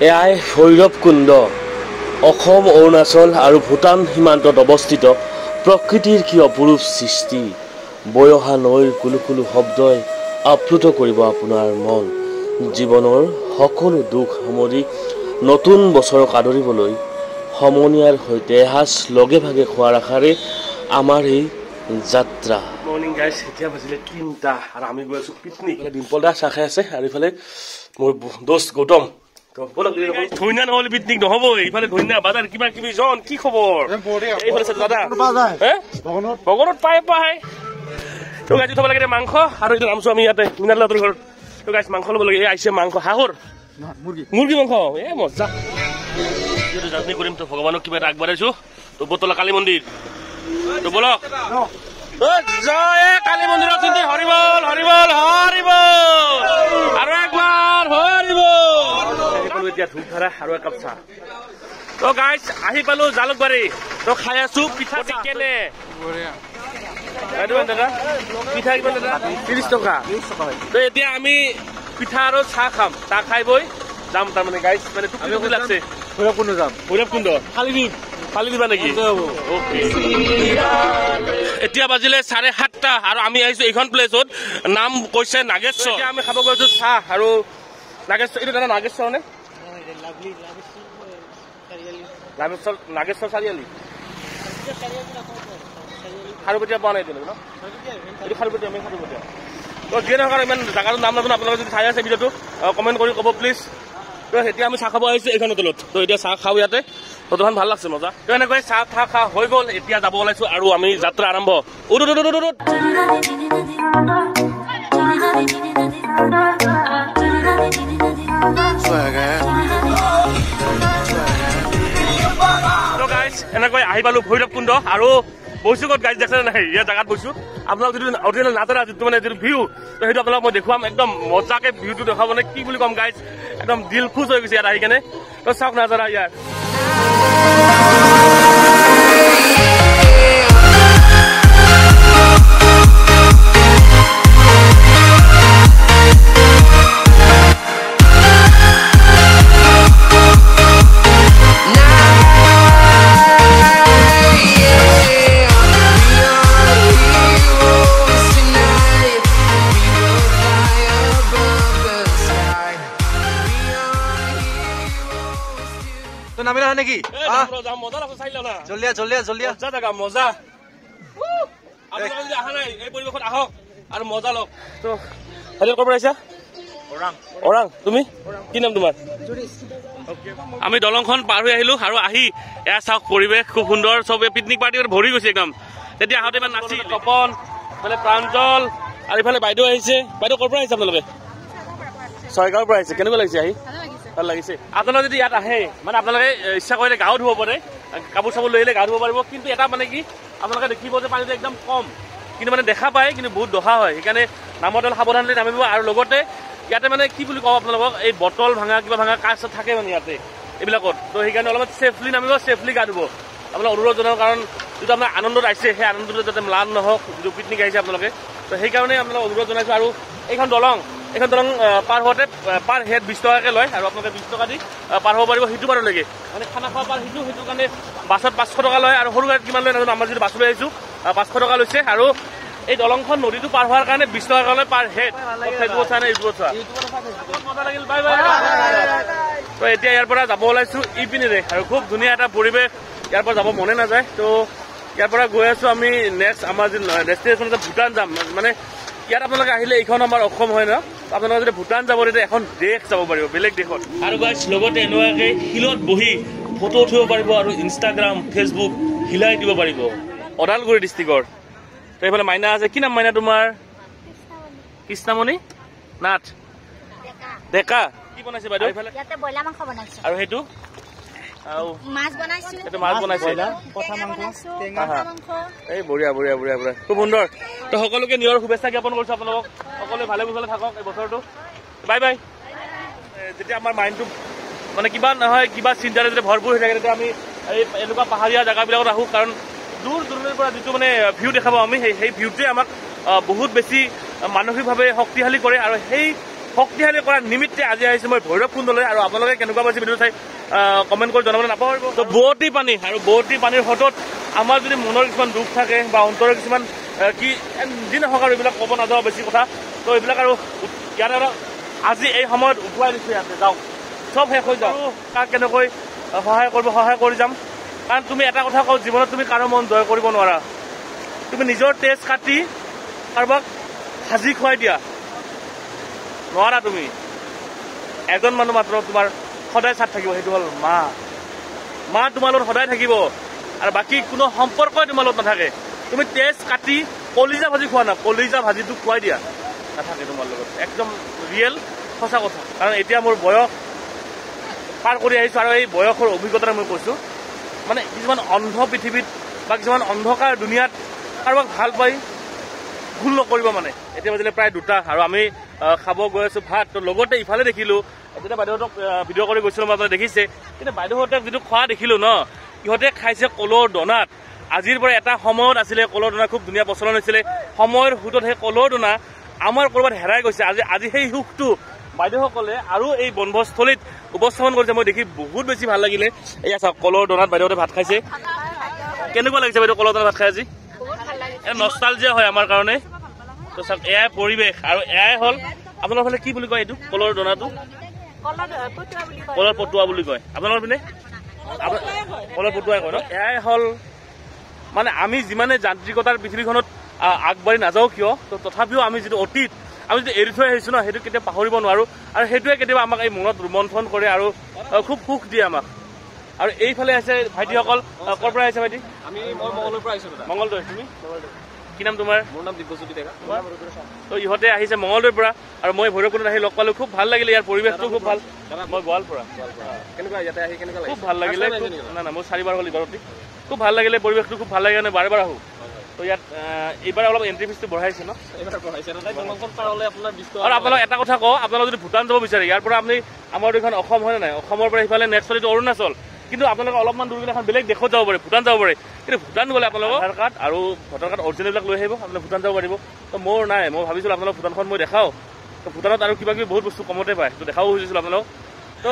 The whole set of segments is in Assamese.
এয়াই ভৈৰৱকুণ্ড অসম অৰুণাচল আৰু ভূটান সীমান্তত অৱস্থিত প্ৰকৃতিৰ কি অপৰূপ সৃষ্টি বৈ অহা নৈৰ কুলুকুলু শব্দই আপ্লুত কৰিব আপোনাৰ মন জীৱনৰ সকলো দুখ সামৰি নতুন বছৰক আদৰিবলৈ সমনীয়াৰ সৈতে এসাঁজ লগে ভাগে খোৱাৰ আশাৰে আমাৰ এই যাত্ৰা মৰ্নিং গাইজ এতিয়া বাজিলে 3টা আৰু আমি গৈ আছো পিকনিক ডিম্পল দা চাহ খাই আছে আৰু ইফালে মোৰ দোস্ত গৌতম ধুনীয়া নহ'লে পিকনিক নহ'ব ইফালে ধুনীয়া বাজাৰ কিবা কিবি জন কি খবৰ এইফালে দাদা ভগনত পাই তো গাইজ উঠাব লাগে মাংস আৰু এতিয়া নামছো আমি ইয়াতে মিনালৰ ঘৰত তো গাইজ মাংস ল'ব লাগে এই আহিছে মাংস হাঁহৰ মুৰ্গী মাংস এ মজা যাত্ৰী কৰিম তো ভগৱানক কিবা এটা আগবাঢ়াইছো তো বতলা কালী মন্দিৰ তো বলক জয় কালী মন্দিৰত হৰিবল হৰিবল হৰিবল আৰু একবাৰ হৰিবল এতিয়া ধূপ ধৰা আৰু একাপ চাহ তো গাইজ আহি পালো জালুকবাৰী তো খাই আছো পিঠা কেনে দাদা পিঠা কিমান দাদা 30 টকা তো এতিয়া আমি পিঠা আৰু চাহ খাম চাহ খাই বৈ যাম তাৰমানে গাইজ মানে টুকি লাগছে ভৈৰৱকুণ্ড যাম ভৈৰৱকুণ্ড ফালি দিবা নেকি এতিয়া বাজিলে 7:30 আৰু আমি আহিছো এইখন প্লেচত নাম কৈছে নাগেশ্বৰ আমি খাব গৈছো চাহ আৰু নাগেশ্বৰ এইটো দাদা নাগেশ্বৰ নে নাগেশ্বৰ চাৰিআলি খাৰুপেটীয়া পোৱা নাই ন এইটো খাৰুপেটীয়া আমি খাৰুপেটীয়া তো যিয়ে নহওক ইমান জেগাটোৰ নাম নাজানো আপোনালোকে যদি চাই আছে ভিডিঅ'টো কমেণ্ট কৰি ক'ব প্লিজ তো এতিয়া আমি চাহ খাব আহিছো এইখন হোটেলত তো এতিয়া চাহ খাওঁ ইয়াতে ফটোখন ভাল লাগছে মজা তো এনেকৈ চাহ খা হৈ গ'ল এতিয়া যাব ওলাইছো আৰু আমি যাত্ৰা আৰম্ভ এনেকৈ আহি পালো ভৈৰৱকুণ্ড আৰু বৈছো ক'ত গাইজ দেখে নাই ইয়াৰ জেগাত বৈছো আপোনালোক যিটো অৰিজিনেল নাজানা যিটো মানে যিটো ভিউ তো সেইটো আপোনালোক মই দেখুৱাম একদম মজাকে ভিউটো দেখাব মানে কি বুলি ক'ম গাইজ একদম দিল খুচ হৈ গৈছে ইয়াত আহি কেনে তো চাওক নাজানা ইয়াৰ নামিলা নেকি মজা লাগছে চাই লও না জলদিয়া জাগা মজা আপোনালোকে আহা নাই এই পৰিৱেশত আহক আৰু মজা লওক তো হেৰি ক'ৰ পৰা আহিছা ওৰাং তুমি কি নাম তোমাৰ আমি দলংখন পাৰ হৈ আহিলো আৰু আহি এয়া চাওক পৰিৱেশ খুব সুন্দৰ চবে পিকনিক পাৰ্টি ভৰি গৈছে একদম তেতিয়া আহোঁতে ইমান নাছিল তপন ইফালে প্ৰাঞ্জল আৰু ইফালে বাইদেউ আহিছে বাইদেউ ক'ৰ পৰা আহিছে আপোনালোকে ছয়গাঁৱৰ পৰা আহিছে কেনেকুৱা লাগিছে আহি ভাল লাগিছে আপোনালোকে যদি ইয়াত আহে মানে আপোনালোকে ইচ্ছা কৰিলে গাও ধুব পাৰে কাপোৰ চাপোৰ লৈ আহিলে গা ধুব পাৰিব কিন্তু এটা মানে কি আপোনালোকে দেখিব যে পানীটো একদম কম কিন্তু মানে দেখা পায় কিন্তু বহুত দহা হয় সেইকাৰণে নামত সাৱধানতে নামিব আৰু লগতে ইয়াতে মানে কি বুলি কওঁ আপোনালোকক এই বটল ভাঙা কিবা ভাঙা কাজ থাকে মানে ইয়াতে এইবিলাকত তো সেইকাৰণে অলপমান ছেফলি নামিব ছেফলি গা ধুব আপোনাক অনুৰোধ জনাওঁ কাৰণ যিটো আপোনাৰ আনন্দত আহিছে সেই আনন্দটো যাতে ম্লান নহওক যিটো পিকনিক আহিছে আপোনালোকে তো সেইকাৰণে আপোনালোক অনুৰোধ জনাইছোঁ আৰু এইখন দলং পাৰ হওঁতে পাৰ হেড 20 টকাকৈ লয় আৰু আপোনালোকে 20 টকা দি পাৰ হ'ব পাৰিব সিটো পাৰলৈকে মানে খানা খোৱা পাৰ সেইটো কাৰণে বাছত 500 টকা লয় আৰু সৰু গাড়ীত কিমান লয় নাজানো আমাৰ যিটো বাছত লৈ আহিছোঁ 500 টকা লৈছে আৰু এই দলংখন নদীটো পাৰ হোৱাৰ কাৰণে 20 টকা লয় পাৰ হেড ফেচবুকত চাই নে ইউটিউবত চোৱা মজা লাগিল বাই বাই তো এতিয়া ইয়াৰ পৰা যাব ওলাইছোঁ ইপিনেৰে আৰু খুব ধুনীয়া এটা পৰিৱেশ ইয়াৰ পৰা যাব মনে নাযায় তো ইয়াৰ পৰা গৈ আছোঁ আমি নেক্সট আমাৰ যি ডেষ্টিনেশ্যন আছে ভূটান যাম মানে ইয়াত আপোনালোকে আহিলে এইখন আমাৰ অসম হয় ন আপোনালোকে যদি ভূটান যাব তেতিয়া এখন দেশ যাব পাৰিব বেলেগ দেশত আৰু গাইজ লগতে এনেকুৱাকৈ শিলত বহি ফটো উঠিব পাৰিব আৰু ইনষ্টাগ্ৰাম ফেচবুক হিলাই দিব পাৰিব ওদালগুৰি ডিষ্ট্ৰিক্টৰ তো এইফালে মাইনা আছে কি নাম মাইনা তোমাৰ কৃষ্ণামণি নাথ ডেকা কি বনাইছে বাইদেউ আৰু সেইটো মাছ বনাইছে এই বঢ়িয়া খুব সুন্দৰ তো সকলোকে নিজৰ শুভেচ্ছা জ্ঞাপন কৰিছোঁ আপোনালোকক সকলোৱে ভালে কুশলে থাকক এই বছৰটো বাই বাই যেতিয়া আমাৰ মাইণ্ডটো মানে কিবা নহয় কিবা চিন্তাৰে যেতিয়া ভৰপূৰ হৈ থাকে তেতিয়া আমি এই এনেকুৱা পাহাৰীয়া জেগাবিলাকত আহোঁ কাৰণ দূৰ দূৰণিৰ পৰা যিটো মানে ভিউ দেখাব আমি সেই ভিউটোৱে আমাক বহুত বেছি মানসিকভাৱে শক্তিশালী কৰে আৰু সেই শক্তিশালী কৰাৰ নিমিত্তে আজি আহিছোঁ মই ভৈৰৱকুণ্ডলৈ। আৰু আপোনালোকে কেনেকুৱা পাইছে ভিডিঅ' চাই কমেণ্ট কৰি জনাবলৈ নাপাহৰিব। তো বোৱতী পানী আৰু বোৱতী পানীৰ সোঁতত আমাৰ যদি মনৰ কিছুমান দুখ থাকে বা অন্তৰৰ কিছুমান কি যি নহওক আৰু এইবিলাক ক'ব নাযাওঁ বেছি কথা। তো এইবিলাক আৰু ইয়াতে আজি এই সময়ত উঠুৱাই দিছোঁ। ইয়াতে যাওক, চব শেষ হৈ যাওক। কাক কেনেকৈ সহায় কৰি যাম। কাৰণ তুমি এটা কথা কওঁ, জীৱনত তুমি কাৰো মন জয় কৰিব নোৱাৰা। তুমি নিজৰ তেজ কাটি কাৰোবাক সাজি খুৱাই দিয়া নোৱাৰা। তুমি এজন মানুহ মাত্ৰ তোমাৰ সদায় চাথ থাকিব, সেইটো হ'ল মা। মা তোমাৰ লগত সদায় থাকিব আৰু বাকী কোনো সম্পৰ্কই তোমাৰ লগত নাথাকে। তুমি তেজ কাটি কলিজা ভাজি খোৱা না, কলিজা ভাজিটো খুৱাই দিয়া, নাথাকে তোমাৰ লগত। একদম ৰিয়েল সঁচা কথা। কাৰণ এতিয়া মোৰ বয়স পাৰ কৰি আহিছোঁ আৰু এই বয়সৰ অভিজ্ঞতা মই কৈছোঁ। মানে কিছুমান অন্ধ পৃথিৱীত বা কিছুমান অন্ধকাৰ দুনিয়াত কাৰোবাক ভাল পাই ভুল নকৰিব। মানে এতিয়া বাজিলে প্ৰায় 2টা আৰু আমি খাব গৈ আছোঁ ভাত। তো লগতে ইফালে দেখিলোঁ, যেতিয়া বাইদেউহঁতক ভিডিঅ' কৰি গৈছিলোঁ মই, আপোনালোকে দেখিছে। কিন্তু বাইদেউহঁতক যিটো খোৱা দেখিলোঁ ন, ইহঁতে খাইছে কলৰ দনাত। আজিৰ পৰা এটা সময়ত আছিলে কলৰ দনা খুব ধুনীয়া প্ৰচলন হৈছিলে। সময়ৰ সোঁতত সেই কলৰ দনা আমাৰ ক'ৰবাত হেৰাই গৈছে। আজি সেই সুখটো বাইদেউসকলে আৰু এই বনভোজস্থলীত উপস্থাপন কৰিছে। মই দেখি বহুত বেছি ভাল লাগিলে। এয়া চাওক, কলৰ দনাত বাইদেউহঁতে ভাত খাইছে। কেনেকুৱা লাগিছে বাইদেউ কলৰ দনাত ভাত খাই আজি? এয়া নষ্টালজিয়া হয় আমাৰ কাৰণে। তো চাওক, এয়াই পৰিৱেশ আৰু এয়াই হ'ল আপোনালোকৰ ফালে কি বুলি কয় এইটো কলৰ দনাটো? কলৰ পটুৱা বুলি কয়। আপোনালোকৰ পিনে কলৰ পটুৱাই কয় ন? এয়াই হ'ল মানে আমি যিমানে যান্ত্ৰিকতাৰ পৃথিৱীখনত আগবাঢ়ি নাযাওঁ কিয়, তো তথাপিও আমি যিটো অতীত আমি যদি এৰি থৈ আহিছোঁ ন, সেইটো কেতিয়াবা পাহৰিব নোৱাৰোঁ। আৰু সেইটোৱে কেতিয়াবা আমাক এই মনত ৰোমন্থন কৰে আৰু খুব সুখ দিয়ে আমাক। আৰু এইফালে আছে ভাইটিসকল। ক'ৰ পৰা আহিছে ভাইটি? মই মংগলৰ পৰা আহিছোঁ। মংগলদৈ। তুমি কি নাম তোমাৰ? মোৰ নাম দিব্যজ্যোতি ডেকা। তো ইহঁতে আহিছে মংগলদৈৰ পৰা আৰু মই ভৈৰৱকুণ্ডত আহি লগ পালোঁ। খুব ভাল লাগিলে, ইয়াৰ পৰিৱেশটো খুব ভাল। মই গোৱালপাৰা। কেনেকুৱা ইয়াতে আহি কেনেকুৱা খুব ভাল লাগিলে। না মোৰ 4বাৰ হ'ল ইবাৰতে। খুব ভাল লাগিলে, পৰিৱেশটো খুব ভাল লাগে কাৰণে বাৰে বাৰ আহোঁ। তো ইয়াত এইবাৰ অলপ এণ্ট্ৰি ফিজটো বঢ়াইছে ন? আৰু আপোনালোক এটা কথা কওঁ, আপোনালোক যদি ভূটান যাব বিচাৰে, ইয়াৰ পৰা আপুনি আমাৰ এইখন অসম হয় নে নাই, অসমৰ পৰা সিফালে নেক্সট এইটো অৰুণাচল। কিন্তু আপোনালোকে অলপমান দূৰ গ'লে এখন বেলেগ দেশত যাব পাৰে, ভূটান যাব পাৰে। কিন্তু ভূটান গ'লে আপোনালোকৰ আধাৰ কাৰ্ড আৰু ভোটাৰ কাৰ্ড অৰিজিনেলবিলাক লৈ আহিব, আপোনালোকে ভূটান যাব পাৰিব। তো মোৰ নাই, মই ভাবিছিলোঁ আপোনালোক ভূটানখন মই দেখাওঁ। তো ভূটানত আৰু কিবা কিবি বহুত বস্তু কমতে পায়, তো দেখাব খুজিছিলোঁ আপোনালোক। তো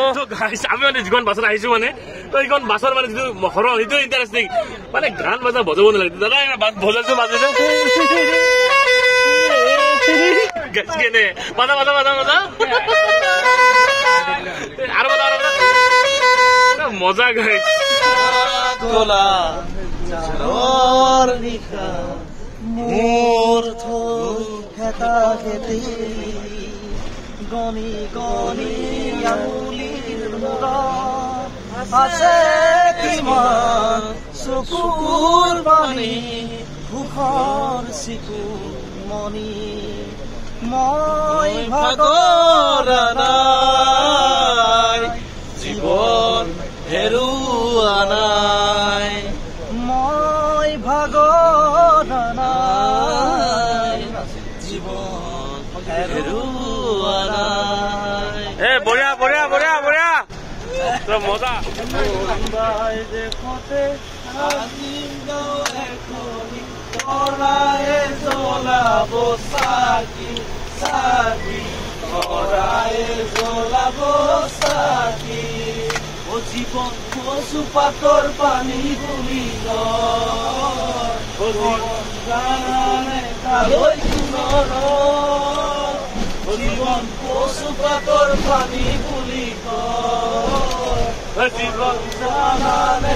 আমি মানে যিখন বাছত আহিছোঁ মানে, তো এইখন বাছৰ মানে যিটো মহৰণ সেইটো ইণ্টাৰেষ্টিং। মানে গান বাজনা বজাব নালাগে। দাদা বাছ বজাইছোঁ মাজতে কেনে বাজা বাজা বাজা বাজা আৰু বাজা আৰু মজা গাইছ। গনি গনি আঙুলিৰ মূৰত আছে কিমান চকুৰ বাণী, সুখৰ চিকুমণি। মই ভাগৰা নাই, জীৱন হেৰুৱা নাই। মই ভাগৰা নাই, জীৱন হেৰুৱা নাই। বঢ়িয়া বঢ়িয়া বঢ়িয়া বঢ়িয়া, মজা। দেখতে জ্বলাব চাকি চাকি, জ্বলাব চাকি। জীৱন কচু পাতৰ পানী বুলি জীৱন কচু পাতৰ পানী বুলি কয়। জীৱন জানানে